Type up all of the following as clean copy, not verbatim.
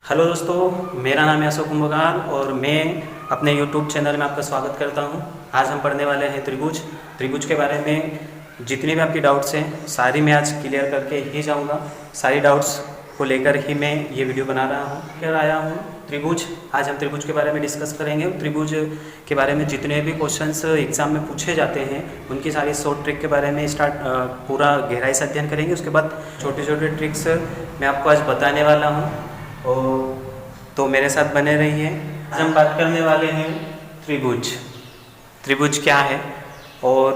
Hello दोस्तों, मेरा नाम है अशोक कुंभकार और मैं अपने यूट्यूब चैनल में आपका स्वागत करता हूं। आज हम पढ़ने वाले हैं त्रिभुज के बारे में। जितने भी आपकी डाउट्स हैं सारी मैं आज क्लियर करके ही जाऊंगा। सारी डाउट्स को लेकर ही मैं ये वीडियो बना रहा हूं। फिर आया हूं त्रिभुज। आज हम त्रिभुज के बारे में डिस्कस करेंगे। त्रिभुज के बारे में जितने भी क्वेश्चंस एग्जाम में पूछे जाते हैं उनकी सारी शॉर्ट ट्रिक के बारे में पूरा गहराई से अध्ययन करेंगे। उसके बाद छोटे छोटे ट्रिक्स मैं आपको आज बताने वाला हूँ और तो मेरे साथ बने रहिए। आज हम बात करने वाले हैं त्रिभुज क्या है और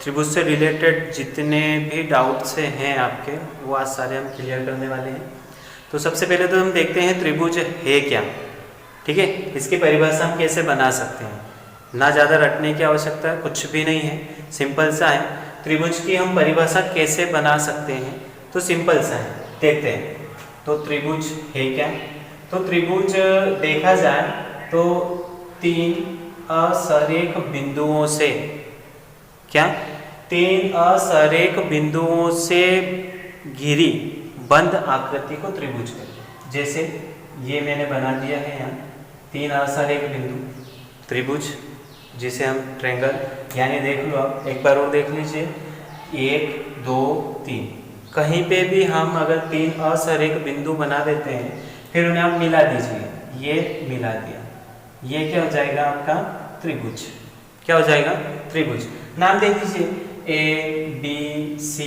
त्रिभुज से रिलेटेड जितने भी डाउट्स हैं आपके वो आज सारे हम क्लियर करने वाले हैं। तो सबसे पहले तो हम देखते हैं त्रिभुज है क्या। ठीक है, इसकी परिभाषा हम कैसे बना सकते हैं। ना ज़्यादा रटने की आवश्यकता है, कुछ भी नहीं है, सिंपल सा है। त्रिभुज की हम परिभाषा कैसे बना सकते हैं तो सिंपल सा है, देखते हैं। तो त्रिभुज है क्या। तो त्रिभुज देखा जाए तो तीन असरेख बिंदुओं से घिरी बंद आकृति को त्रिभुज कहते हैं। जैसे ये मैंने बना दिया है यहाँ तीन असरेख बिंदु त्रिभुज, जिसे हम ट्रायंगल यानी देख लो आप एक बार और देख लीजिए, 1 2 3। कहीं पे भी हम अगर तीन असरेख बिंदु बना देते हैं फिर उन्हें आप मिला दीजिए, ये मिला दिया, ये क्या हो जाएगा आपका त्रिभुज। क्या हो जाएगा त्रिभुज। नाम दे दीजिए ABC,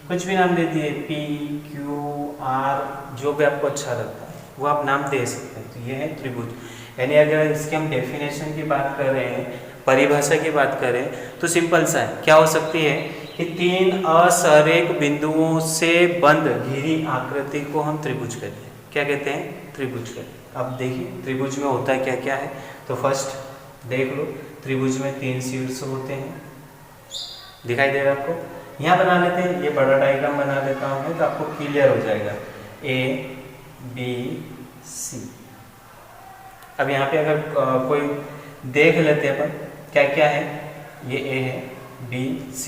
कुछ भी नाम दे दिए, PQR, जो भी आपको अच्छा लगता है वो आप नाम दे सकते हैं। तो ये है त्रिभुज। यानी अगर इसके हम डेफिनेशन की बात कर रहे हैं, परिभाषा की बात करें तो सिंपल सा है, क्या हो सकती है कि तीन असरेख बिंदुओं से बंद घिरी आकृति को हम त्रिभुज कहते हैं। क्या कहते हैं? त्रिभुज कहते हैं। अब देखिए त्रिभुज में होता है क्या क्या है। तो फर्स्ट देख लो, त्रिभुज में तीन शीर्ष होते हैं, दिखाई दे रहा है आपको। यहाँ बना लेते हैं, ये बड़ा डायग्राम बना लेता हूँ तो आपको क्लियर हो जाएगा। ABC। अब यहाँ पे अगर कोई देख लेते हैं अपन क्या क्या है, ये A है, B C,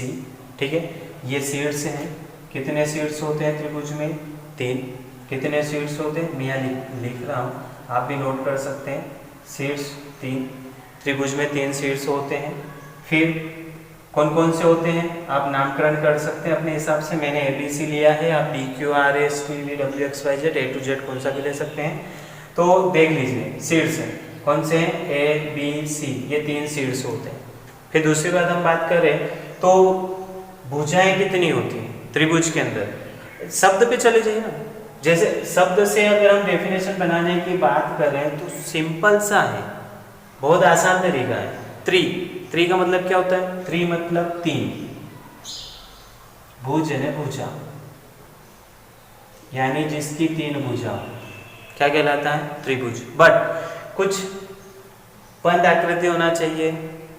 ठीक है। ये शीर्ष हैं, कितने शीर्ष होते हैं त्रिभुज में? 3। कितने शीर्ष होते हैं मैं यहाँ लिख रहा हूँ, आप भी नोट कर सकते हैं। शीर्ष 3, त्रिभुज में 3 शीर्ष होते हैं। फिर कौन कौन से होते हैं आप नामकरण कर सकते हैं अपने हिसाब से। मैंने ABC लिया है, आप PQRSTVWXYZ A to Z कौन सा भी ले सकते हैं। तो देख लीजिए शीर्ष कौन से हैं, ABC, ये 3 शीर्ष होते हैं। फिर दूसरी बात हम बात करें तो भुजाएं कितनी होती हैं त्रिभुज के अंदर। शब्द पे चले जाइए ना, जैसे शब्द से अगर हम डेफिनेशन बनाने की बात करें तो सिंपल सा है, बहुत आसान तरीका है। त्रि का मतलब क्या होता है? त्रि मतलब 3, भुज है भुजा, यानी जिसकी 3 भुजा क्या कहलाता है? त्रिभुज। बट कुछ बंद आकृति होना चाहिए।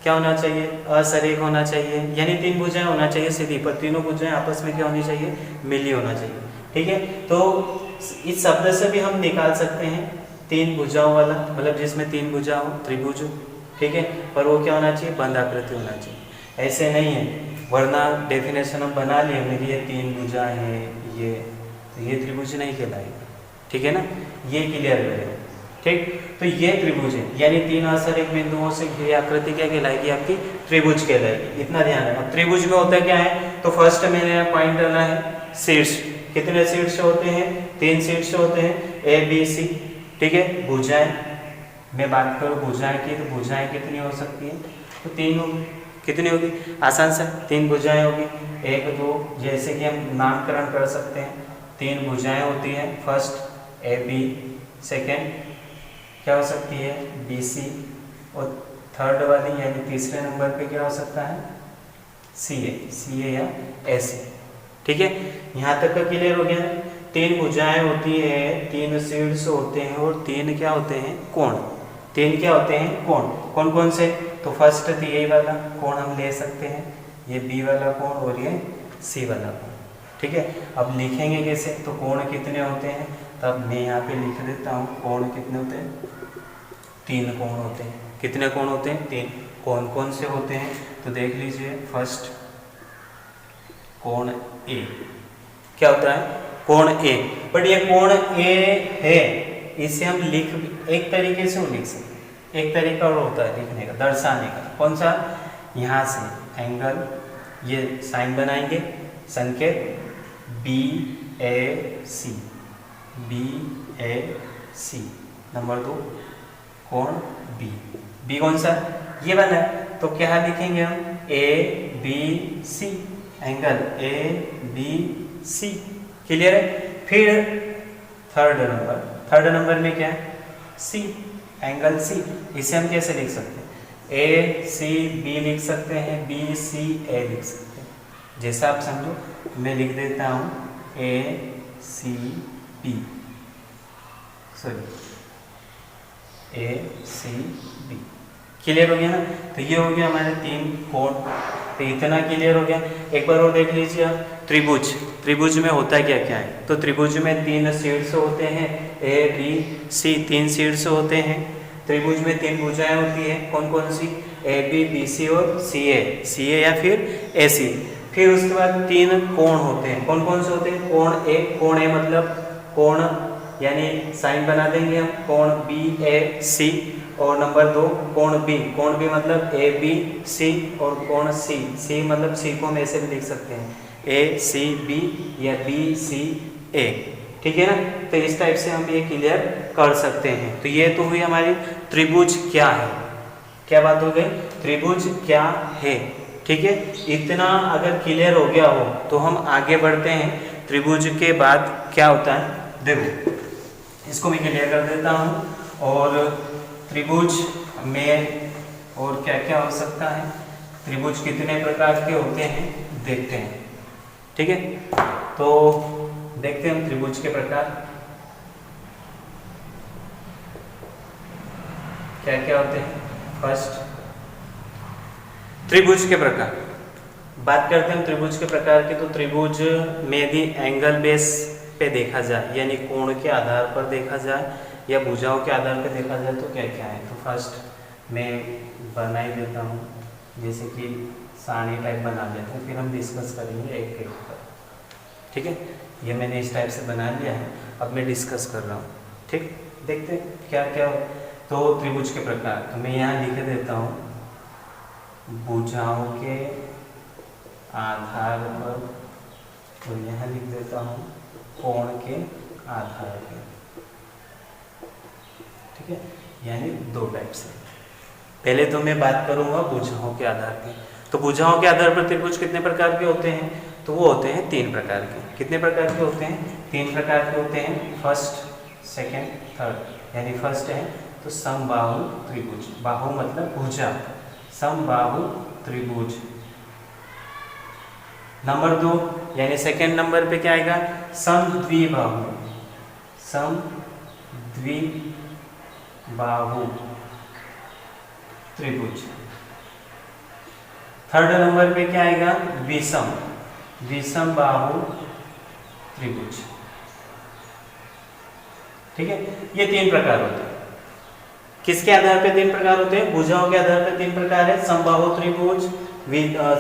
क्या होना चाहिए? असरेख होना चाहिए, यानी 3 भुजाएं होना चाहिए सीधी, पर तीनों भुजाएं आपस में क्या होनी चाहिए? मिली होना चाहिए। ठीक है, तो इस शब्द से भी हम निकाल सकते हैं 3 भुजाओं वाला, मतलब जिसमें 3 भुजा हो, त्रिभुज। ठीक है, पर वो क्या होना चाहिए? बंद आकृति होना चाहिए। ऐसे नहीं है, वरना डेफिनेशन हम बना लिए मेरी ये 3 भुजा है, ये त्रिभुज नहीं कहलाएगा। ठीक है ना, ये क्लियर करें। ठीक, तो ये त्रिभुज है, यानी 3 असरेख बिंदुओं से घिरी आकृति क्या कहलाएगी? आपकी त्रिभुज कहलाएगी। इतना ध्यान रखना। त्रिभुज में होता क्या है, तो फर्स्ट मैंने पॉइंट डाला है शीर्ष। कितने शीर्ष होते हैं? 3 शीर्ष होते हैं, ABC। ठीक है, भुजाएं मैं बात करूँ भुजाएं की, तो भुजाएं कितनी हो सकती हैं? तो 3 होगी। कितनी होगी? आसान सा, 3 भुजाएं होगी। 1 2, जैसे कि हम नामकरण कर सकते हैं। 3 भुजाएं होती हैं, फर्स्ट AB, सेकेंड क्या हो सकती है? BC, और थर्ड वाली यानी तीसरे नंबर पे क्या हो सकता है? CA या AC। ठीक है, यहाँ तक का क्लियर हो गया। 3 भुजाएं होती है, 3 शीर्ष होते हैं और 3 क्या होते हैं? कोण। 3 क्या होते हैं? कोण। कौन कौन से? तो फर्स्ट यही वाला कोण हम ले सकते हैं, ये B वाला कोण और ये C वाला कोण। ठीक है, अब लिखेंगे कैसे? तो कोण कितने होते हैं, तब मैं यहाँ पे लिख देता हूँ। कोण कितने होते हैं? 3 कोण होते हैं। कितने कोण होते हैं? 3। कौन कौन से होते हैं? तो देख लीजिए, फर्स्ट कोण A क्या होता है? कोण A। बट ये कोण A है, इसे हम लिख एक तरीके से लिख सकते हैं, एक तरीका और होता है लिखने का, दर्शाने का। कौन सा? यहाँ से एंगल, ये साइन बनाएंगे, संकेत BAC, BAC। नंबर 2 कोण B कौन सा? ये बना है, तो क्या लिखेंगे हम? ABC, angle ABC। क्लियर है? फिर थर्ड नंबर में क्या है? C, angle C। इसे हम कैसे लिख सकते हैं? ACB लिख सकते हैं, BCA लिख सकते हैं, जैसा आप समझो। मैं लिख देता हूँ ACB, क्लियर हो गया ना? तो ये हो गया हमारे 3 कोण, तो इतना क्लियर हो गया। एक बार और देख लीजिए आप, त्रिभुज में होता क्या क्या है? तो त्रिभुज में 3 शीर्ष होते हैं, ABC, 3 शीर्ष होते हैं। त्रिभुज में 3 भुजाएं होती है, कौन कौन सी? AB, BC और CA या फिर AC। फिर उसके बाद 3 कोण होते हैं, कौन कौन से होते हैं? कोण A मतलब कोण, यानी साइन बना देंगे हम, कोण BAC। और नंबर 2 कोण B मतलब ABC, और कोण C मतलब C को हम ऐसे भी लिख सकते हैं, ACB या BCA। ठीक है ना? तो इस टाइप से हम ये क्लियर कर सकते हैं। तो ये तो हुई हमारी त्रिभुज क्या है। क्या बात हो गई? त्रिभुज क्या है। ठीक है, इतना अगर क्लियर हो गया हो तो हम आगे बढ़ते हैं। त्रिभुज के बाद क्या होता है, देखो इसको मैं क्लियर कर देता हूँ। और त्रिभुज में और क्या क्या हो सकता है, त्रिभुज कितने प्रकार के होते हैं देखते हैं। ठीक है, तो देखते हैं हम त्रिभुज के प्रकार क्या क्या होते हैं। फर्स्ट, त्रिभुज के प्रकार बात करते हैं। त्रिभुज के प्रकार की, तो त्रिभुज में यदि एंगल बेस पे देखा जाए, यानी कोण के आधार पर देखा जाए या भुजाओं के आधार पर देखा जाए, तो क्या क्या है। तो फर्स्ट मैं बना ही देता हूँ, जैसे कि सारणी टाइप बना लेते हैं, फिर हम डिस्कस करेंगे एक एक पर। ठीक है, ये मैंने इस टाइप से बना लिया है, अब मैं डिस्कस कर रहा हूँ। ठीक, देखते हैं क्या क्या हो। तो त्रिभुज के प्रकार, तो मैं यहाँ लिख देता हूँ, भुजाओं के आधार पर, तो यहाँ लिख देता हूँ कोण के आधार पर। ठीक है, यानी 2 टाइप से। पहले तो मैं बात करूंगा भुजाओं के आधार पर। तो भुजाओं के आधार पर त्रिभुज कितने प्रकार के होते हैं, तो वो होते हैं 3 प्रकार के। कितने प्रकार के होते हैं? 3 प्रकार के होते हैं, फर्स्ट, सेकंड, थर्ड। यानी फर्स्ट है तो समबाहु त्रिभुज, बाहु मतलब भुजा, समबाहु त्रिभुज। नंबर 2 यानी सेकंड नंबर पे क्या आएगा, समद्विबाहु, समद्विबाहु त्रिभुज। थर्ड नंबर पे क्या आएगा, विषम बाहु त्रिभुज। ठीक है, ये 3 प्रकार होते हैं। किसके आधार पे 3 प्रकार होते हैं? भुजाओं के आधार पे 3 प्रकार है, समबाहु त्रिभुज,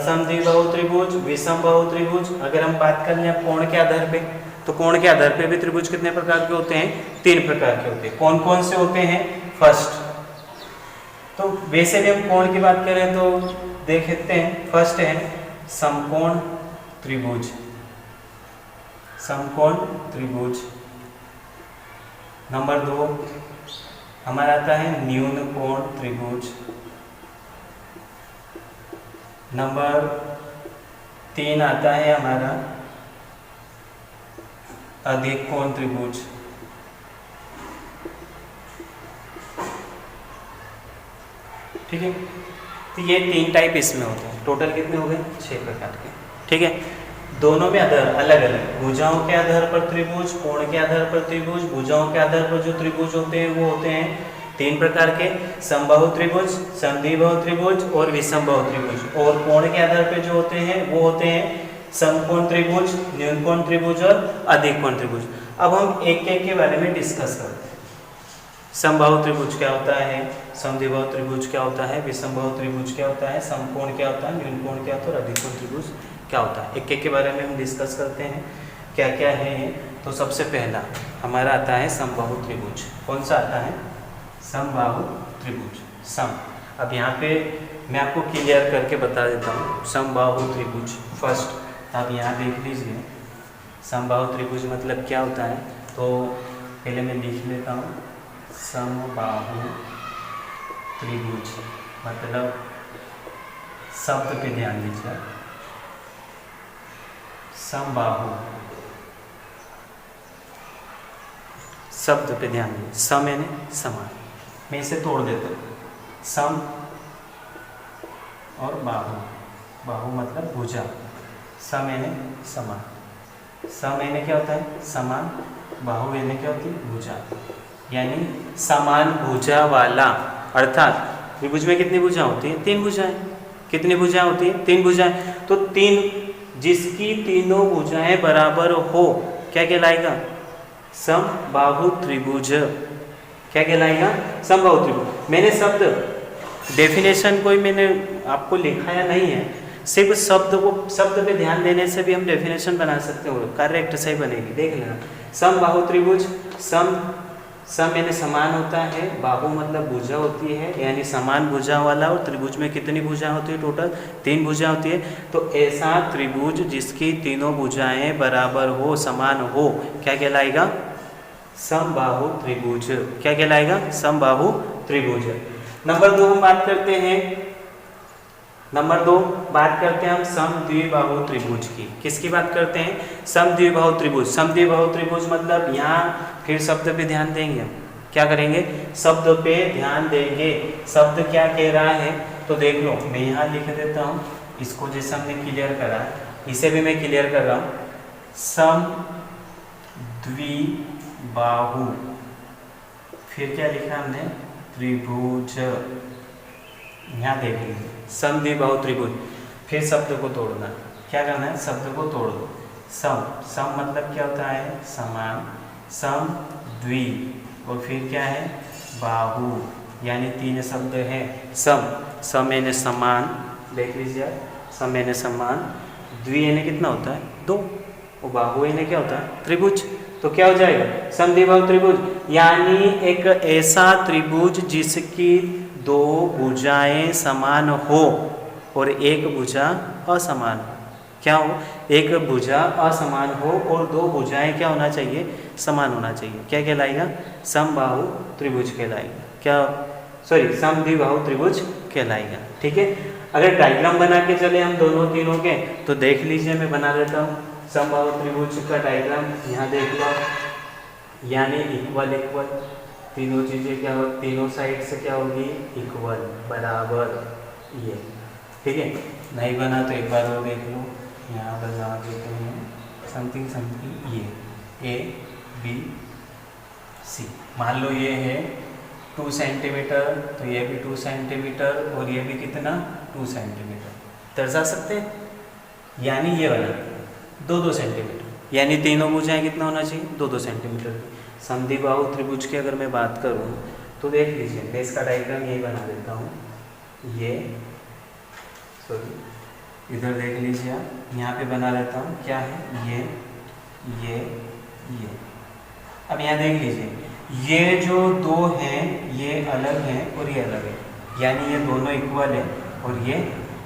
समद्विबाहु त्रिभुज, विषम बाहु त्रिभुज। अगर हम बात कर लें कोण के आधार पे, तो कोण के आधार पे भी त्रिभुज कितने प्रकार के होते हैं? 3 प्रकार के होते हैं। कौन कौन से होते हैं? फर्स्ट, तो वैसे भी हम कोण की बात करें तो देखते हैं, फर्स्ट है समकोण त्रिभुज, समकोण त्रिभुज। नंबर 2 हमारा आता है न्यून कोण त्रिभुज। नंबर 3 आता है हमारा अधिक कोण त्रिभुज। ठीक है, तो ये 3 टाइप इसमें होते हैं। टोटल कितने हो गए? 6 प्रकार के। ठीक है, दोनों में आधार अलग अलग, भुजाओं के आधार पर त्रिभुज, कोण के आधार पर त्रिभुज। भुजाओं के आधार पर जो त्रिभुज होते हैं वो होते हैं 3 प्रकार के, समबाहु त्रिभुज, समद्विबाहु त्रिभुज और विषमबाहु त्रिभुज। और कोण के आधार पर जो होते हैं वो होते हैं समकोण त्रिभुज, न्यून कोण त्रिभुज और अधिक कोण त्रिभुज। अब हम एक एक के बारे में डिस्कस करते हैं। समबाहु त्रिभुज क्या होता है, समद्विबाहु त्रिभुज क्या होता है, विषमबाहु त्रिभुज क्या होता है, समकोण क्या होता है, न्यून कोण क्या होता है और अधिक कोण त्रिभुज क्या होता है। एक एक के बारे में हम डिस्कस करते हैं क्या क्या है। तो सबसे पहला हमारा आता है समबाहु त्रिभुज। कौन सा आता है? समबाहु त्रिभुज, सम। अब यहाँ पे मैं आपको क्लियर करके बता देता हूँ समबाहु त्रिभुज फर्स्ट। आप यहाँ देख लीजिए समबाहु त्रिभुज मतलब क्या होता है। तो पहले मैं लिख लेता हूँ समबाहु त्रिभुज मतलब, शब्द पे ध्यान दीजिए, समबाहु, शब्द पे ध्यान दीजिए, सम यानी समान। मैं इसे तोड़ देता हूँ, सम और बाहु, बाहु मतलब भुजा, सम यानी समान। सम यानी क्या होता है? समान। बाहु यानी क्या होती है? भुजा, यानी समान भुजा वाला। अर्थात त्रिभुज में कितनी भुजा होती है? 3 भुजाएं। कितनी भुजाएं होती है? 3 भुजाएं। तो 3, जिसकी तीनों भुजाएं बराबर हो, क्या कहलाएगा? समबाहु त्रिभुज। क्या कहलाएगा? समबाहु त्रिभुज। मैंने शब्द डेफिनेशन कोई मैंने आपको लिखाया नहीं है, सिर्फ शब्द पे ध्यान देने से भी हम डेफिनेशन बना सकते हो, करेक्ट सही बनेगी। देख लेना, समबाहु त्रिभुज, सम यानी समान होता है, बाहु मतलब भुजा होती है यानी समान भुजा वाला, और त्रिभुज में कितनी भुजा होती है? टोटल 3 भुजा होती है। तो ऐसा त्रिभुज जिसकी तीनों भुजाएं बराबर हो, समान हो, क्या कहलाएगा? समबाहु त्रिभुज। क्या कहलाएगा? समबाहु त्रिभुज। नंबर 2 हम बात करते हैं, नंबर 2 बात करते हैं हम समद्विबाहु त्रिभुज की। किसकी बात करते हैं? समद्विबाहु त्रिभुज। समद्विबाहु त्रिभुज मतलब यहाँ फिर शब्द पे ध्यान देंगे हम। क्या करेंगे? शब्द पे ध्यान देंगे। शब्द क्या कह रहा है तो देख लो, मैं यहाँ लिख देता हूँ, इसको जैसे हमने क्लियर करा, इसे भी मैं क्लियर कर रहा हूँ। समद्विबाहु, फिर क्या लिखा हमने? त्रिभुज। यहाँ देख लीजिए, समद्विबाहु त्रिभुज। फिर शब्द को तोड़ना, क्या करना है? शब्द को तोड़ दो। सम मतलब क्या होता है? समान। सम द्वि, और फिर क्या है? बाहु, यानी 3 शब्द हैं। सम यानी समान, देख लीजिए, सम यानी समान, द्वि यानी कितना होता है? 2, और बाहु यानी क्या होता है? त्रिभुज। तो क्या हो जाएगा? समद्विबाहु त्रिभुज, यानी एक ऐसा त्रिभुज जिसकी 2 भुजाएं समान हो और एक भुजा असमान हो। क्या हो? एक भुजा असमान हो और 2 भुजाएं क्या होना चाहिए? समान होना चाहिए। क्या कहलाएगा? समबाहु त्रिभुज कहलाएगा। क्या? सॉरी, समद्विबाहु त्रिभुज कहलाएगा। ठीक है। अगर डायग्राम बना के चले हम दोनों तीनों के, तो देख लीजिए, मैं बना देता हूँ समबाहु त्रिभुज का डायग्राम। यहाँ देख लो, यानी इक्वल इक्वल, तीनों चीज़ें क्या हो? तीनों साइड से क्या होगी? इक्वल, बराबर, ये। ठीक है। नहीं बना तो एक बार और देख लो, यहाँ बना देते हैं समथिंग समथिंग, ये A B C। मान लो ये है 2 सेंटीमीटर, तो ये भी 2 सेंटीमीटर, और ये भी कितना? 2 सेंटीमीटर। दर्शा सकते हैं, यानी ये वाला 2-2 सेंटीमीटर, यानी तीनों भुजाएं कितना होना चाहिए? 2-2 सेंटीमीटर। समद्विबाहु त्रिभुज की अगर मैं बात करूं तो देख लीजिए, मैं इसका डायग्राम यही बना देता हूं। ये सॉरी, इधर देख लीजिए आप, यहाँ पे बना लेता हूँ। क्या है? ये। अब यहाँ देख लीजिए, ये जो 2 हैं ये अलग हैं और ये अलग है, यानी ये दोनों इक्वल है और ये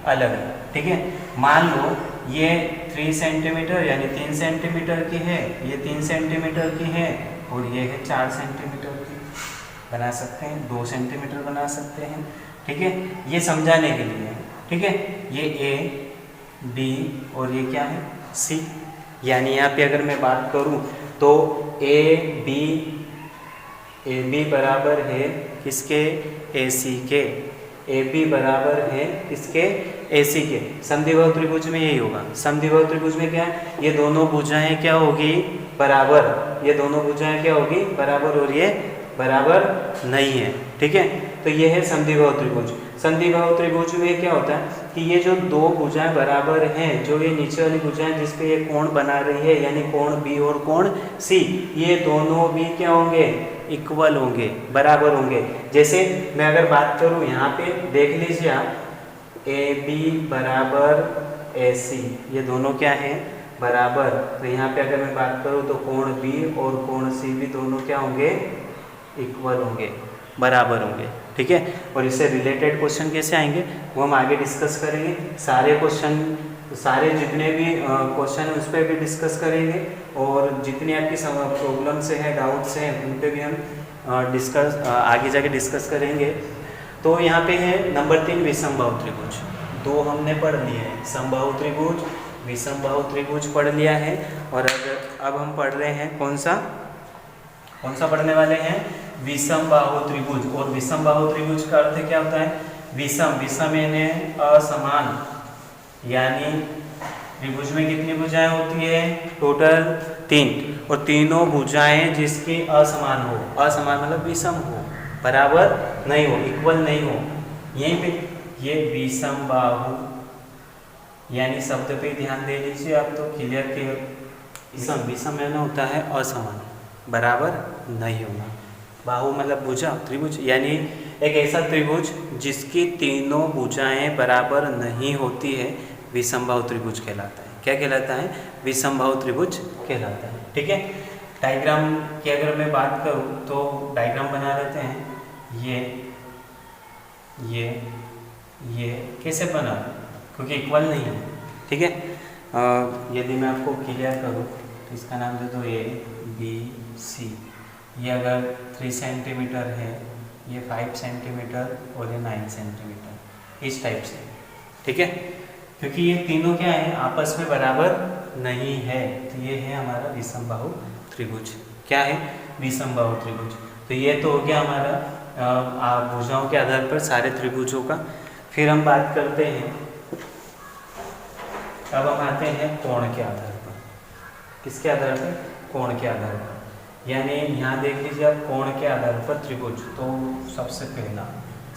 अलग है। ठीक है। मान लो ये 3 सेंटीमीटर यानी 3 सेंटीमीटर की है, ये 3 सेंटीमीटर की है, और ये है 4 सेंटीमीटर की। बना सकते हैं, 2 सेंटीमीटर बना सकते हैं। ठीक है। ये समझाने के लिए है। ठीक है। ये A B और ये क्या है? C। यानी यहाँ पे अगर मैं बात करूँ तो AB बराबर है किसके? AC के। AB बराबर है किसके? AC के। समद्विबाहु त्रिभुज में यही होगा। समद्विबाहु त्रिभुज में क्या है? ये दोनों भुजाएं क्या होगी? बराबर। ये दोनों भुजाएं क्या होगी? बराबर, और ये बराबर नहीं है। ठीक है। तो ये है समद्विबाहु त्रिभुज। समद्विबाहु त्रिभुज में क्या होता है कि ये जो 2 भुजाएं बराबर हैं, जो ये नीचे वाली भुजाएं जिस पे ये कोण बना रही है, यानी कोण B और कोण C, ये दोनों भी क्या होंगे? इक्वल होंगे, बराबर होंगे। जैसे मैं अगर बात करूं, यहाँ पे देख लीजिए आप, AB बराबर AC, ये दोनों क्या है? बराबर, तो यहाँ पे अगर मैं बात करूँ तो कोण बी और कोण सी भी दोनों क्या होंगे, इक्वल होंगे, बराबर होंगे। ठीक है, और इससे रिलेटेड क्वेश्चन कैसे आएंगे वो हम आगे डिस्कस करेंगे। सारे क्वेश्चन, सारे जितने भी क्वेश्चन हैं उस पर भी डिस्कस करेंगे, और जितनी आपकी प्रॉब्लम्स हैं, डाउट्स हैं, उन पर भी हम डिस्कस आगे जाके डिस्कस करेंगे। तो यहाँ पे है नंबर 3 विषमबाहु त्रिभुज। 2 हमने पढ़ लिए हैं, समबाहु त्रिभुज, विषमबाहु त्रिभुज पढ़ लिया है। और अब हम पढ़ रहे हैं कौन सा पढ़ने वाले हैं, विषमबाहु त्रिभुज। और विषमबाहु त्रिभुज का अर्थ क्या होता है, विषम यानी असमान, यानी त्रिभुज में कितनी भुजाएं होती है, टोटल 3, और तीनों भुजाएं जिसकी असमान हो, असमान मतलब विषम हो, बराबर नहीं हो, इक्वल नहीं हो, यहीं पे ये विषमबाहु, यानी शब्द पे ध्यान दे लीजिए आप, तो क्लियर के विषम यानी होता है असमान, बराबर नहीं होना। बाहु मतलब भुजा, त्रिभुज यानी एक ऐसा त्रिभुज जिसकी तीनों भुजाएं बराबर नहीं होती है, विषमबाहु त्रिभुज कहलाता है। क्या कहलाता है, विषमबाहु त्रिभुज कहलाता है। ठीक है, डायग्राम की अगर मैं बात करूं तो डायग्राम बना लेते हैं। ये कैसे बना, क्योंकि इक्वल नहीं है। ठीक है, यदि मैं आपको क्लियर करूं तो इसका नाम दे दो ए बी सी। ये अगर 3 सेंटीमीटर है, ये 5 सेंटीमीटर और ये 9 सेंटीमीटर, इस टाइप से। ठीक है, क्योंकि ये तीनों क्या है, आपस में बराबर नहीं है, तो ये है हमारा विषमबाहु त्रिभुज। क्या है, विषमबाहु त्रिभुज। तो ये तो हो गया हमारा भुजाओं के आधार पर सारे त्रिभुजों का। फिर हम बात करते हैं, अब हम आते हैं कोण के आधार पर। किसके आधार पर, कोण के आधार पर। यानी यहाँ देख लीजिए आप, कोण के आधार पर त्रिभुज, तो सबसे पहला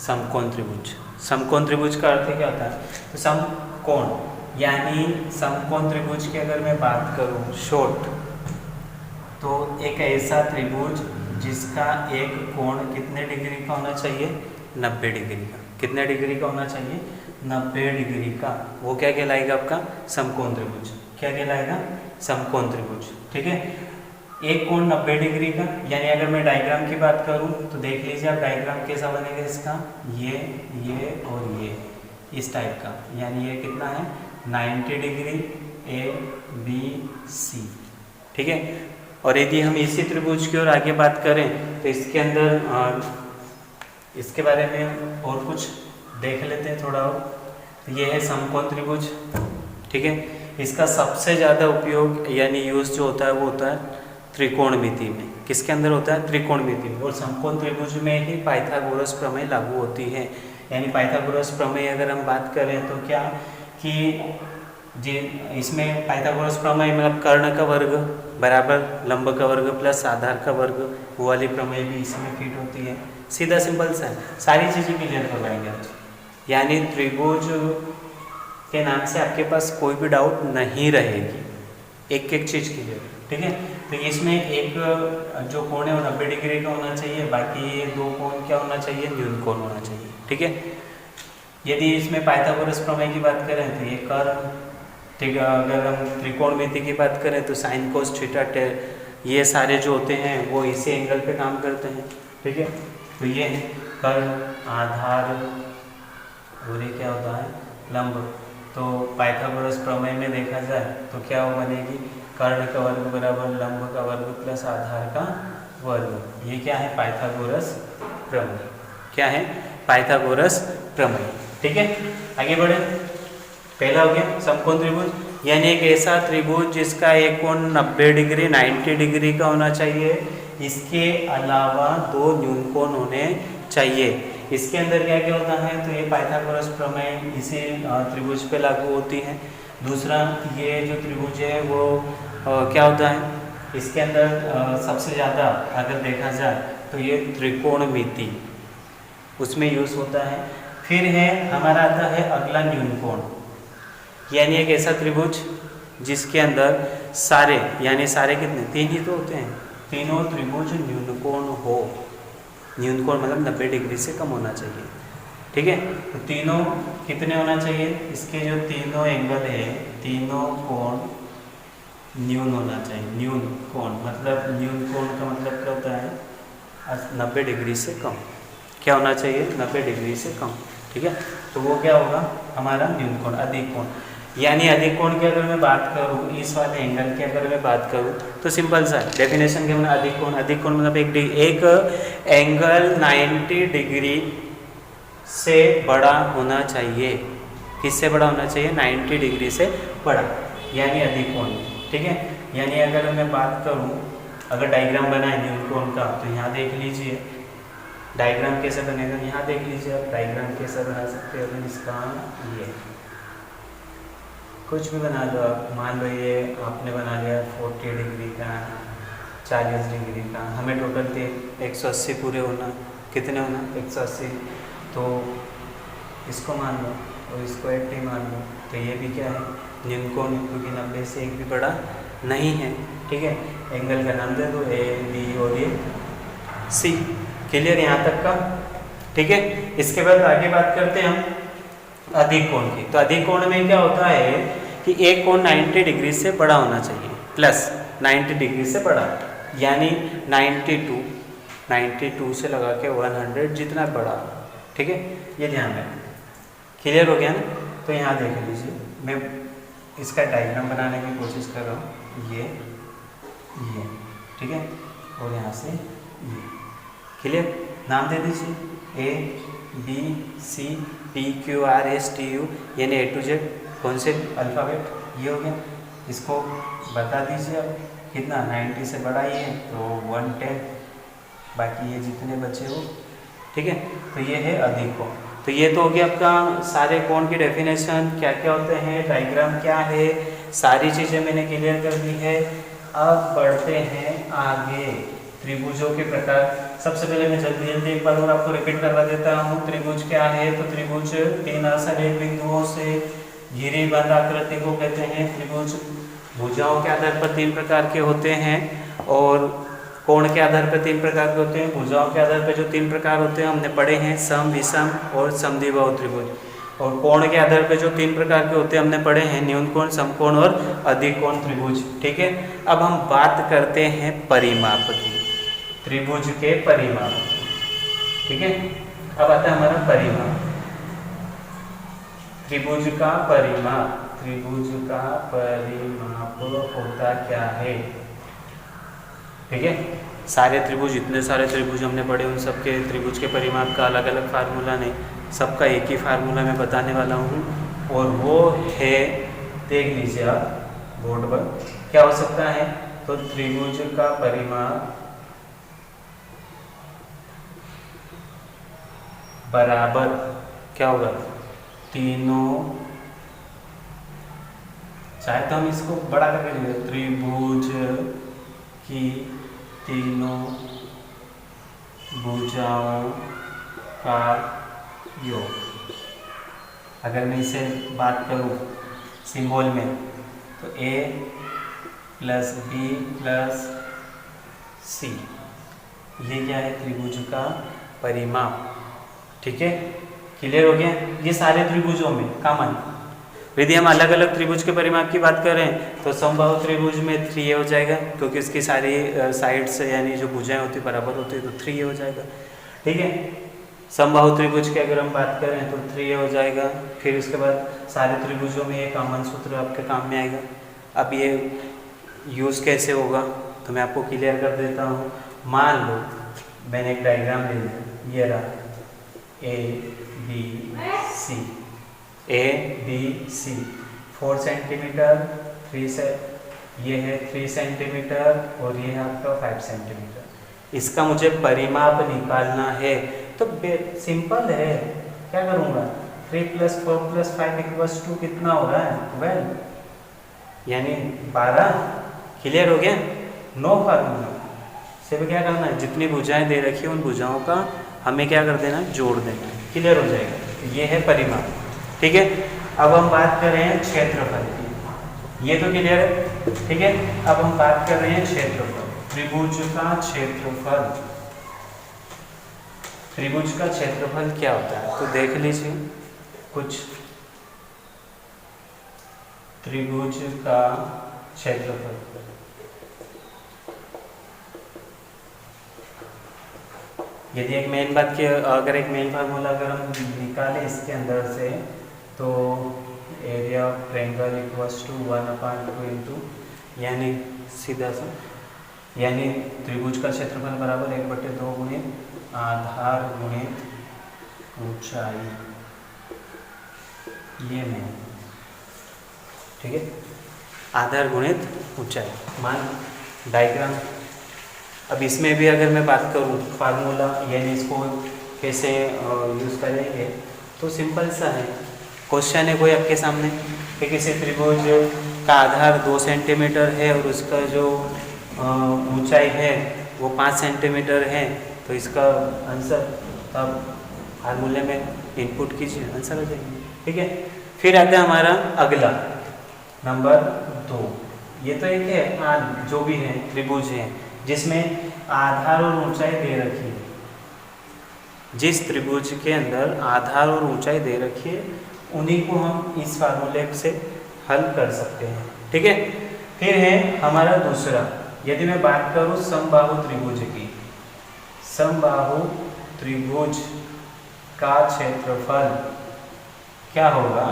समकोण त्रिभुज। समकोण त्रिभुज का अर्थ क्या होता है, तो समकोण यानी समकोण त्रिभुज की अगर मैं बात करूँ शॉर्ट, तो एक ऐसा त्रिभुज जिसका एक कोण कितने डिग्री का होना चाहिए, 90 डिग्री का। कितने डिग्री का होना चाहिए, 90 डिग्री का। वो क्या कहलाएगा, आपका समकोण त्रिभुज। क्या कहलाएगा, समकोण त्रिभुज। ठीक है, एक कोण 90 डिग्री का, यानी अगर मैं डायग्राम की बात करूं तो देख लीजिए आप, डायग्राम कैसा बनेगा इसका, ये और ये इस टाइप का। यानी ये कितना है, 90 डिग्री ए बी सी। ठीक है, और यदि हम इसी त्रिभुज की ओर आगे बात करें तो इसके अंदर इसके बारे में और कुछ देख लेते हैं थोड़ा और। तो ये है समकोण त्रिभुज। ठीक है, इसका सबसे ज़्यादा उपयोग यानी यूज जो होता है वो होता है त्रिकोणमिति में। किसके अंदर होता है, त्रिकोणमिति में। और समकोण त्रिभुज में ही पाइथागोरस प्रमेय लागू होती है। यानी पाइथागोरस प्रमेय अगर हम बात करें तो क्या कि इसमें पाइथागोरस प्रमेय मतलब कर्ण का वर्ग बराबर लंब का वर्ग प्लस आधार का वर्ग, वो वाली प्रमेय भी इसमें फिट होती है। सीधा सिंपल सा है, सारी चीज़ें क्लियर करवाएंगे आज। यानी त्रिभुज के नाम से आपके पास कोई भी डाउट नहीं रहेगी, एक एक चीज़ क्लियर। ठीक है, तो इसमें एक जो कोण है वो 90 डिग्री का होना चाहिए, बाकी ये 2 कोण क्या होना चाहिए, न्यून कोण होना चाहिए। ठीक है, यदि इसमें पाइथागोरस प्रमेय की बात करें तो ये कर्ण। ठीक है, अगर हम त्रिकोणमिति की बात करें तो साइन कोस थीटा ये सारे जो होते हैं वो इसी एंगल पे काम करते हैं। ठीक है, तो ये है कर्ण, आधार, और ये क्या होता है, लंब। तो पाइथागोरस प्रमेय में देखा जाए तो क्या वो बनेगी, कर्ण का वर्ग बराबर लंब का वर्ग प्लस आधार का वर्ग। ये क्या है, पाइथागोरस प्रमेय। क्या है, पाइथागोरस प्रमेय। ठीक है, आगे बढ़े। पहला हो गया समकोण त्रिभुज, यानी एक ऐसा त्रिभुज जिसका एक कोण 90 डिग्री 90 डिग्री का होना चाहिए, इसके अलावा 2 न्यून कोण होने चाहिए। इसके अंदर क्या क्या होता है, तो ये पाइथागोरस प्रमेय इसी त्रिभुज पे लागू होती है। दूसरा, ये जो त्रिभुज है वो क्या होता है, इसके अंदर सबसे ज़्यादा अगर देखा जाए तो ये त्रिकोणमिति उसमें यूज होता है। फिर है हमारा आता है अगला न्यून कोण, यानी एक ऐसा त्रिभुज जिसके अंदर सारे, यानी सारे कितने, 3 ही तो होते हैं, तीनों त्रिभुज न्यून कोण हो। न्यून कोण मतलब 90 डिग्री से कम होना चाहिए। ठीक है, तो तीनों कितने होना चाहिए, इसके जो तीनों एंगल है, तीनों कोण न्यून होना चाहिए। न्यून कोण मतलब न्यून कोण का मतलब क्या होता है? 90 डिग्री से कम। क्या होना चाहिए? 90 डिग्री से कम। ठीक है, तो वो क्या होगा हमारा न्यून कोण, अधिक कोण। यानी अधिक कोण की अगर मैं बात करूँ, इस वाले एंगल की अगर मैं बात करूँ तो सिंपल सा डेफिनेशन क्या होना? अधिक कोण। अधिक कोण मतलब एक एंगल 90 डिग्री से बड़ा होना चाहिए। किससे बड़ा होना चाहिए? 90 डिग्री से बड़ा, यानी अधिक कोण। ठीक है, यानी अगर मैं बात करूं, अगर डायग्राम बनाए न्यून कोण का तो यहाँ देख लीजिए डायग्राम कैसे बनेगा। यहाँ देख लीजिए आप डायग्राम कैसे बना सकते हो इसका। ये कुछ भी बना लो आप, मान लो ये आपने बना लिया 40 डिग्री का, 40 डिग्री का, हमें टोटल थे 180 पूरे होना। कितने होना? 180। तो इसको मान लो और इसको 80 मान लो, तो ये भी क्या है? न्यून कोण, क्योंकि 90 से एक भी बड़ा नहीं है। ठीक है, एंगल का नाम दे दो ए बी और ये सी। क्लियर यहाँ तक का? ठीक है, इसके बाद आगे बात करते हैं हम अधिक कोण की। तो अधिक कोण में क्या होता है कि एक कोण 90 डिग्री से बड़ा होना चाहिए, प्लस 90 डिग्री से बड़ा, यानी 92 से लगा के 100 जितना बड़ा। ठीक है, ये ध्यान रखें। क्लियर हो गया ना? तो यहाँ देख लीजिए, मैं इसका डायग्राम बनाने की कोशिश कर रहा हूँ। ये ठीक है, और यहाँ से ये। क्लियर? नाम दे दीजिए A B C P Q R S T U, यानी ए टू जेड। कौन से अल्फ़ाबेट? ये हो गया। इसको बता दीजिए अब कितना? 90 से बड़ा ही है तो 110, बाकी ये जितने बचे हो। ठीक है, तो ये है अधिक कोण। तो ये तो हो गया आपका सारे कोण की डेफिनेशन, क्या क्या होते हैं, डायग्राम क्या है, सारी चीज़ें मैंने क्लियर कर दी है। अब बढ़ते हैं आगे त्रिभुजों के प्रकार। सबसे पहले मैं जल्दी जल्दी एक बार और आपको रिपीट करवा देता हूँ। त्रिभुज क्या है? तो त्रिभुज 3 असरेख बिंदुओं से घिरी बंद आकृति को कहते हैं त्रिभुज। भुजाओं के आधार पर 3 प्रकार के होते हैं और कोण के आधार पर 3 प्रकार के होते हैं। भुजाओं के आधार पर जो 3 प्रकार होते हैं हमने पढ़े हैं, सम, विषम और समद्विबाहु त्रिभुज। और कोण के आधार पर जो 3 प्रकार के होते हैं हमने पढ़े हैं, न्यून कोण, समकोण और अधिक कोण त्रिभुज। ठीक है, अब हम बात करते हैं परिमाप की, त्रिभुज के परिमाप। ठीक है, अब आता है हमारा परिमाप। त्रिभुज का परिमाप, त्रिभुज का परिमाप होता क्या है? ठीक है, सारे त्रिभुज, इतने सारे त्रिभुज हमने पढ़े, उन सब के त्रिभुज के परिमाप का अलग अलग फार्मूला नहीं, सबका एक ही फार्मूला मैं बताने वाला हूँ। और वो है, देख लीजिए आप बोर्ड पर, क्या हो सकता है? तो त्रिभुज का परिमाप बराबर क्या होगा? तीनों, चाहे तो हम इसको बड़ा करके लिखें, त्रिभुज की तीनों भुजाओं का योग। अगर मैं इसे बात करूं सिंबल में, तो a प्लस बी प्लस सी, ये क्या है? त्रिभुज का परिमाप। ठीक है, क्लियर हो गया? ये सारे त्रिभुजों में कॉमन। यदि हम अलग अलग त्रिभुज के परिमाप की बात करें तो समबाहु त्रिभुज में 3a हो जाएगा, क्योंकि इसकी सारी साइड्स यानी जो भुजाएं होती बराबर होती है, तो 3a हो जाएगा। ठीक है, समबाहु त्रिभुज की अगर हम बात करें तो 3a हो जाएगा। फिर इसके बाद सारे त्रिभुजों में ये कॉमन सूत्र आपके काम में आएगा। अब ये यूज़ कैसे होगा तो मैं आपको क्लियर कर देता हूँ। मान लो मैंने एक डायग्राम ले लिया, ये रहा A B C, A B C, 4 centimetre, 3 से ये है 3 सेंटीमीटर और ये है आपका 5 सेंटीमीटर। इसका मुझे परिमाप निकालना है तो सिंपल है, क्या करूँगा? 3 + 4 + 5 = कितना हो रहा है? 12, यानी 12। क्लियर हो गया? नो फार्मूला सिर्फ क्या करना है, जितनी भुजाएं दे रखी है उन भुजाओं का हमें क्या कर देना? जोड़ देना। क्लियर हो जाएगा? ये है परिमाप। ठीक है, अब हम बात कर रहे हैं क्षेत्रफल की। ये तो क्लियर है? ठीक है, अब हम बात कर रहे हैं क्षेत्रफल, त्रिभुज का क्षेत्रफल। त्रिभुज का क्षेत्रफल क्या होता है? तो देख लीजिए, कुछ त्रिभुज का क्षेत्रफल। यदि एक मेन बात की, अगर एक मेन फार्मूला अगर हम निकालें इसके अंदर से, तो area of triangle equals to 1/2 into, यानी सीधा सा, यानी त्रिभुज का क्षेत्रफल बराबर 1/2 गुणित आधार गुणित ऊंचाई, ये मैं, ठीक है, आधार गुणित ऊंचाई। मान डायग्राम, अब इसमें भी अगर मैं बात करूं फार्मूला, यानी इसको कैसे यूज़ करेंगे, तो सिंपल सा है। क्वेश्चन है कोई आपके सामने कि किसी त्रिभुज का आधार 2 सेंटीमीटर है और उसका जो ऊंचाई है वो 5 सेंटीमीटर है, तो इसका आंसर आप फार्मूले में इनपुट कीजिए, आंसर आ जाएंगे, ठीक है। फिर आता है हमारा अगला नंबर 2। ये तो एक है जो भी है त्रिभुज है जिसमें आधार और ऊंचाई दे रखी है। जिस त्रिभुज के अंदर आधार और ऊंचाई दे रखी है उन्हीं को हम इस फार्मूले से हल कर सकते हैं, ठीक है। फिर है हमारा दूसरा, यदि मैं बात करूं समबाहु त्रिभुज की, समबाहु त्रिभुज का क्षेत्रफल क्या होगा,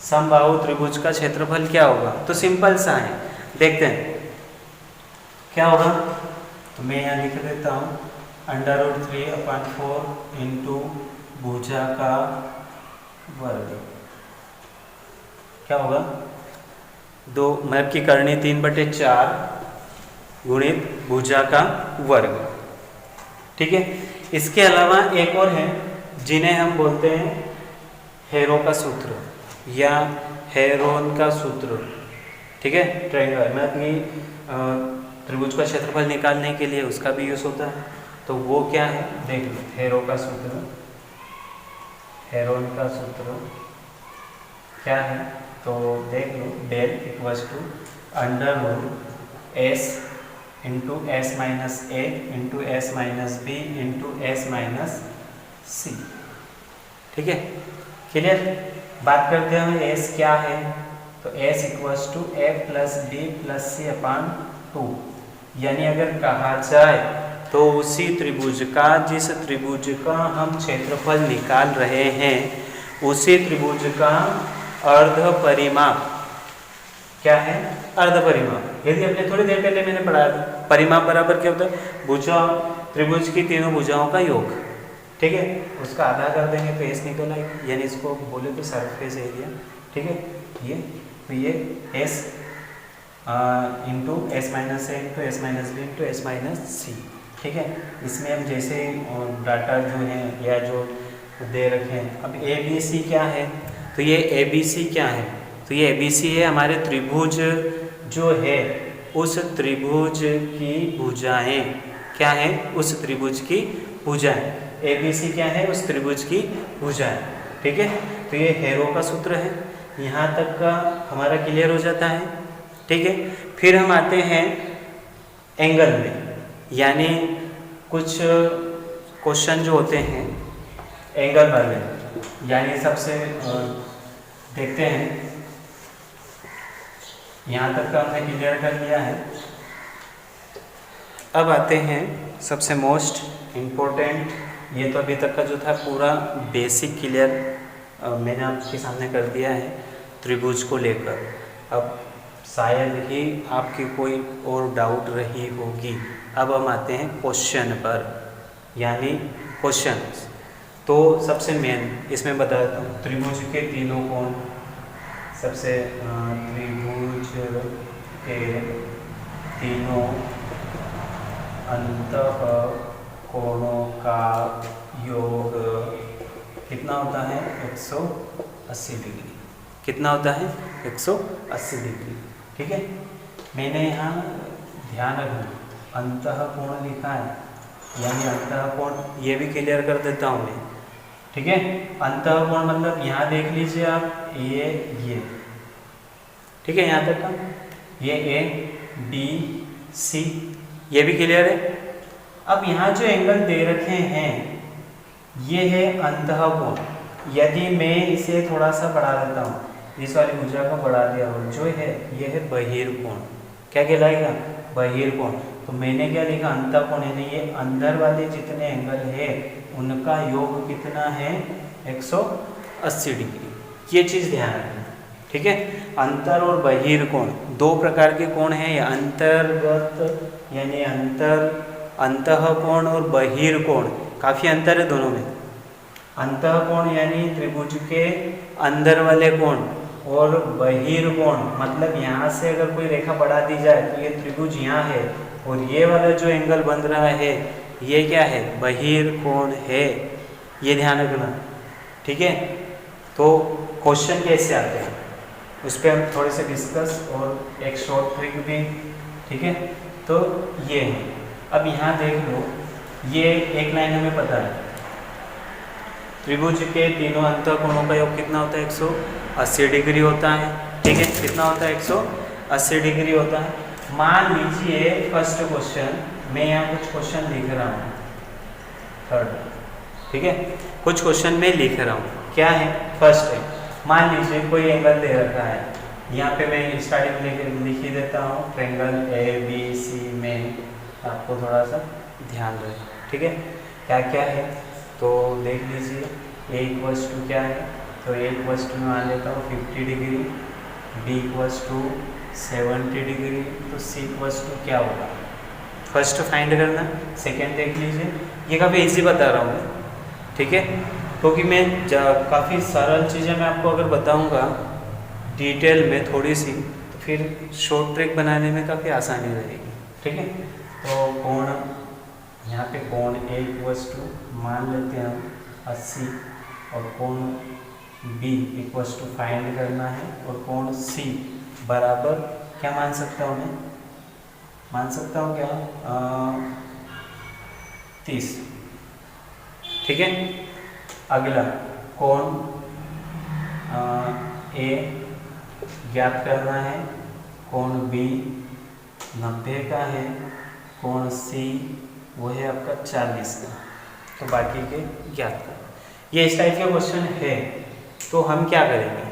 समबाहु त्रिभुज का क्षेत्रफल क्या होगा, तो सिंपल सा है, देखते हैं क्या होगा। तो मैं यहाँ लिख देता हूँ √3/4 इंटू भुजा का वर्ग, क्या होगा, दो मतलब की करनी 3/4 गुणित भुजा का वर्ग, ठीक है। इसके अलावा एक और है जिन्हें हम बोलते हैं हेरो का सूत्र या हेरोन का सूत्र, ठीक है। ट्रायंगल मतलब त्रिभुज का क्षेत्रफल निकालने के लिए उसका भी यूज होता है, तो वो क्या है देख लो, हेरो का सूत्र, हेरोन का सूत्र क्या है, तो देख लो, del equals to √S into S minus A into S minus B into S minus C, ठीक है, क्लियर। बात करते हैं S क्या है, तो S equals to A plus B plus C upon 2, यानी अगर कहा जाए तो उसी त्रिभुज का, जिस त्रिभुज का हम क्षेत्रफल निकाल रहे हैं, उसी त्रिभुज का अर्ध परिमाप क्या है, अर्ध परिमाप। यदि अपने थोड़ी देर पहले मैंने पढ़ा, परिमाप बराबर क्या होता है, भुजा, त्रिभुज की तीनों भुजाओं का योग, ठीक है, उसका आधा कर देंगे तो S निकल आएगा, यानी इसको बोले तो सरफेस एरिया, ठीक है। ये S into S minus A into S minus B into S minus C, ठीक है। इसमें हम जैसे डाटा जो है या जो दे रखे हैं, अब ABC क्या है, तो ये ABC क्या है, तो ये ABC है हमारे त्रिभुज जो है, उस त्रिभुज की भुजाएं क्या है, उस त्रिभुज की भुजाएं, ABC क्या है, उस त्रिभुज की भुजाएं, ठीक है। तो ये हेरो का सूत्र है, यहाँ तक का हमारा क्लियर हो जाता है, ठीक है। फिर हम आते हैं एंगल में, यानी कुछ क्वेश्चन जो होते हैं एंगल वाले, यानी सबसे देखते हैं, यहाँ तक का हमने क्लियर कर लिया है। अब आते हैं सबसे मोस्ट इम्पोर्टेंट, ये तो अभी तक का जो था पूरा बेसिक क्लियर मैंने आपके सामने कर दिया है त्रिभुज को लेकर। अब शायद ही आपकी कोई और डाउट रही होगी। अब हम आते हैं क्वेश्चन पर, यानी क्वेश्चंस। तो सबसे मेन इसमें बताता हूँ, त्रिभुज के तीनों कोण, सबसे त्रिभुज के तीनों अंतः कोणों का योग कितना होता है, 180 डिग्री। कितना होता है, 180 डिग्री, ठीक है। मैंने यहाँ ध्यान रखना अंतः कोण लिखा है, यानी अंतः कोण, ये भी क्लियर कर देता हूँ मैं, ठीक है। अंतः कोण मतलब यहाँ देख लीजिए आप, ये ठीक है, यहाँ तक का ये ABC, ये भी क्लियर है। अब यहाँ जो एंगल दे रखे हैं ये है अंतः कोण। यदि मैं इसे थोड़ा सा बढ़ा देता हूँ, इस वाली भुजा को बढ़ा दिया और जो है ये है बहिर्कोण। क्या कहलाएगा? बहिर्कोण। तो मैंने क्या लिखा? अंतःकोण, यानी ये अंदर वाले जितने एंगल है उनका योग कितना है? 180 डिग्री। ये चीज़ ध्यान रखना, ठीक है। अंतर और बहिर्कोण दो प्रकार के कोण हैं। ये अंतर्गत यानी अंतःकोण और बहिर्कोण, काफ़ी अंतर है दोनों में। अंतःकोण यानी त्रिभुज के अंदर वाले कोण, और बहिर्कोण मतलब यहाँ से अगर कोई रेखा बढ़ा दी जाए तो ये त्रिभुज यहाँ है और ये वाला जो एंगल बन रहा है ये क्या है? बहिर्कोण है। ये ध्यान रखना, ठीक है। तो क्वेश्चन कैसे आते हैं उस पर हम थोड़े से डिस्कस और एक शॉर्ट ट्रिक भी, ठीक है। तो ये है, अब यहाँ देख लो, ये एक लाइन हमें पता है, त्रिभुज के तीनों अंतःकोणों का योग कितना होता है? 180 डिग्री होता है, ठीक है। कितना होता है? 180 डिग्री होता है। मान लीजिए फर्स्ट क्वेश्चन, मैं यहाँ कुछ क्वेश्चन लिख रहा हूँ, थर्ड, ठीक है। कुछ क्वेश्चन में लिख रहा हूँ, क्या है? फर्स्ट है, मान लीजिए कोई एंगल दे रखा है, यहाँ पे मैं स्टार्टिंग में लिख ही देता हूँ, ट्रायंगल ABC में, आपको थोड़ा सा ध्यान रहे, ठीक है। क्या क्या है तो देख लीजिए। A इक्वल्स टू क्या है? तो A इक्वल्स टू मान लेता हूँ 50 degree, B equals to 70 degree, तो C इक्वल्स टू क्या होगा? फर्स्ट फाइंड करना, सेकेंड देख लीजिए। ये काफ़ी इजी बता रहा हूँ मैं, ठीक है, क्योंकि मैं काफ़ी सरल चीज़ें मैं आपको अगर बताऊँगा डिटेल में थोड़ी सी, तो फिर शॉर्ट ट्रिक बनाने में काफ़ी आसानी रहेगी, ठीक है। तो कोण, यहाँ पे कोण A इक्वल्स टू मान लेते हैं हम 80, और कोण B इक्वल्स टू फाइंड करना है, और कोण C बराबर क्या मान सकता हूँ मैं? मान सकता हूँ क्या? 30, ठीक है। अगला कोण A ज्ञात करना है, कोण B 90 का है, कोण C वो है आपका 40 का, तो बाकी के ज्ञात कर। ये इस टाइप का क्वेश्चन है, तो हम क्या करेंगे?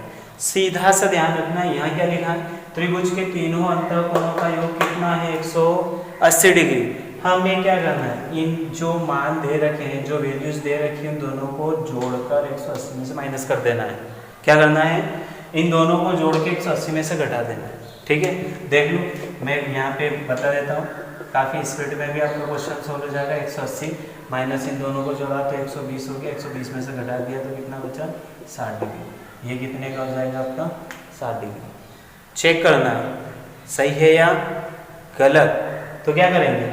सीधा सा ध्यान रखना, यहाँ क्या लिखा है? त्रिभुज के तीनों अंतःकोणों का योग कितना है? 180 डिग्री। हमें क्या करना है? इन जो मान दे रखे हैं, जो वैल्यूज दे रखी हैं, दोनों को जोड़कर 180 में से माइनस कर देना है। क्या करना है? इन दोनों को जोड़ के 180 में से घटा देना है, ठीक है। देख लो, मैं यहाँ पे बता देता हूँ, काफ़ी स्पीड में भी आपका क्वेश्चन सॉल्व हो जाएगा। 180 माइनस इन दोनों को जोड़ा तो 120 हो गया, 120 में से घटा दिया तो कितना बचा? 60 डिग्री। ये कितने का हो जाएगा आपका? 60 डिग्री। चेक करना है सही है या गलत, तो क्या करेंगे?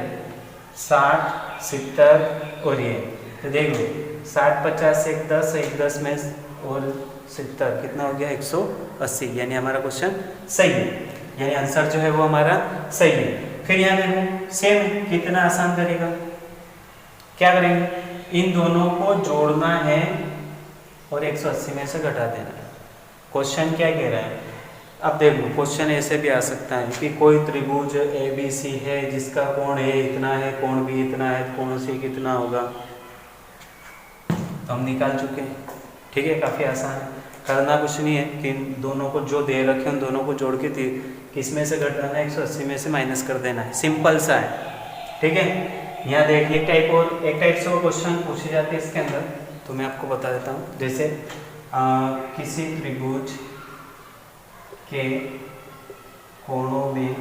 60, 70 और ये, तो देख लो 60, 50 से 10, 10 में और 70 कितना हो गया? 180, यानी हमारा क्वेश्चन सही है, यानी आंसर जो है वो हमारा सही है। फिर यहाँ देखो सेम, कितना आसान तरीका, क्या करेंगे? इन दोनों को जोड़ना है और 180 में से घटा देना है। क्वेश्चन क्या कह रहा है? अब देखो क्वेश्चन ऐसे भी आ सकता है कि कोई त्रिभुज ABC है जिसका कोण A इतना है, कोण B इतना है, कोण C कितना होगा, तो हम निकाल चुके हैं, ठीक है। काफ़ी आसान है, करना कुछ नहीं है कि इन दोनों को जो दे रखे हैं उन दोनों को जोड़ के किस में से घटाना है? 180 में से माइनस कर देना है, सिंपल सा है, ठीक है। यहाँ देख एक टाइप से वो क्वेश्चन पूछे जाते हैं इसके अंदर, तो मैं आपको बता देता हूँ। जैसे किसी त्रिभुज के कोणों में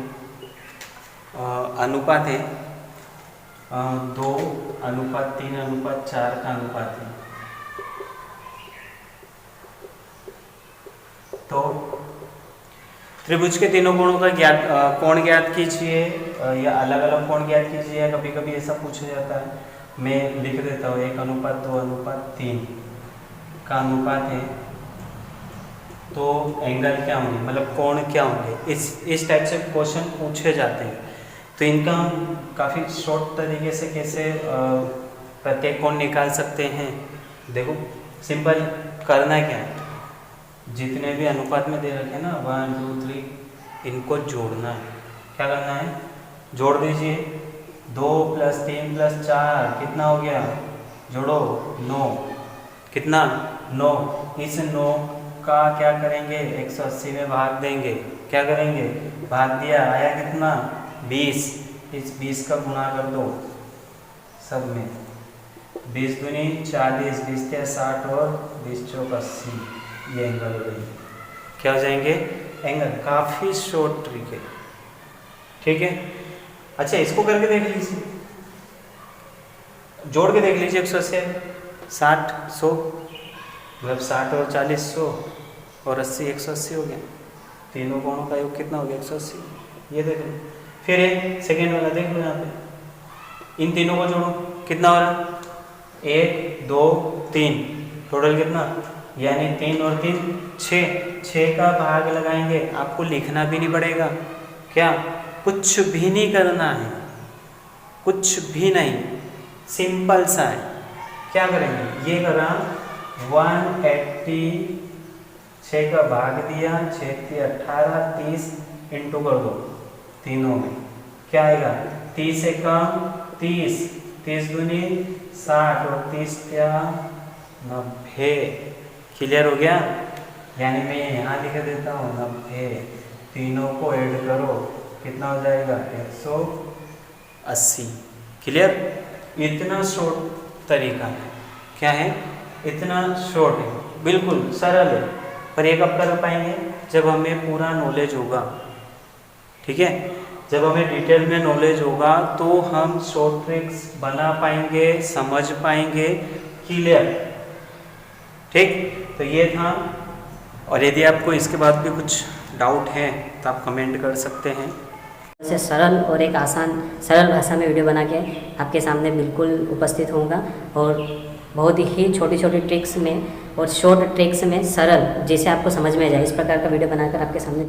अनुपात है 2:3:4 का अनुपात है, तो त्रिभुज के तीनों कोणों का कोण ज्ञात कीजिए, या अलग अलग कोण ज्ञात कीजिए, या कभी कभी ऐसा पूछा जाता है। मैं लिख देता हूँ 1:2:3 का अनुपात है, तो एंगल क्या होंगे, मतलब कोण क्या होंगे, इस टाइप से क्वेश्चन पूछे जाते हैं। तो इनका हम काफ़ी शॉर्ट तरीके से कैसे प्रत्येक कोण निकाल सकते हैं, देखो सिंपल करना क्या है, जितने भी अनुपात में दे रखे ना 1, 2, 3, इनको जोड़ना है। क्या करना है? जोड़ दीजिए, 2 + 3 + 4 कितना हो गया? जोड़ो 9, कितना? 9। इस 9 का क्या करेंगे, 180 में भाग देंगे। क्या करेंगे, भाग दिया, आया कितना 20, इस 20 का गुणा कर दो सब में, 20 दूनी 40, 20 के 60 और 20 चौक 80, ये एंगल हो जाएंगे। क्या हो जाएंगे, एंगल। काफ़ी शॉर्ट ट्रिक है, ठीक है। अच्छा इसको करके देख लीजिए, जोड़ के देख लीजिए 180 60 100, मतलब 60 और 40 100 और 80 180 हो गया। तीनों कोणों का योग कितना हो गया, 180। ये देख लो। फिर ये सेकेंड वाला देख लो, यहाँ पे इन तीनों को जोड़ो, कितना हो रहा, 1 2 3, टोटल कितना, यानी 3 और 3 6 का भाग लगाएंगे। आपको लिखना भी नहीं पड़ेगा, क्या, कुछ भी नहीं करना है, कुछ भी नहीं, सिंपल सा है। क्या करेंगे, ये करा 180, 6 का भाग दिया, 6 × 18, 30 इंटू कर दो तीनों में, क्या आएगा, 30 से कम 30, 30 दूनी 60 और 30 क्या 90। क्लियर हो गया, यानी मैं यहाँ लिख देता हूँ 90। तीनों को ऐड करो, कितना हो जाएगा, 180। क्लियर, इतना शॉर्ट तरीका है। क्या है, इतना शॉर्ट है, बिल्कुल सरल है, पर ये कब कर पाएंगे, जब हमें पूरा नॉलेज होगा। ठीक है, जब हमें डिटेल में नॉलेज होगा तो हम शॉर्ट ट्रिक्स बना पाएंगे, समझ पाएंगे। क्लियर, ठीक, तो ये था। और यदि आपको इसके बाद भी कुछ डाउट है तो आप कमेंट कर सकते हैं। से सरल और एक आसान सरल भाषा में वीडियो बना के आपके सामने बिल्कुल उपस्थित होऊंगा, और बहुत ही छोटी छोटी ट्रिक्स में और शॉर्ट ट्रिक्स में सरल, जैसे आपको समझ में आ जाए इस प्रकार का वीडियो बनाकर आपके सामने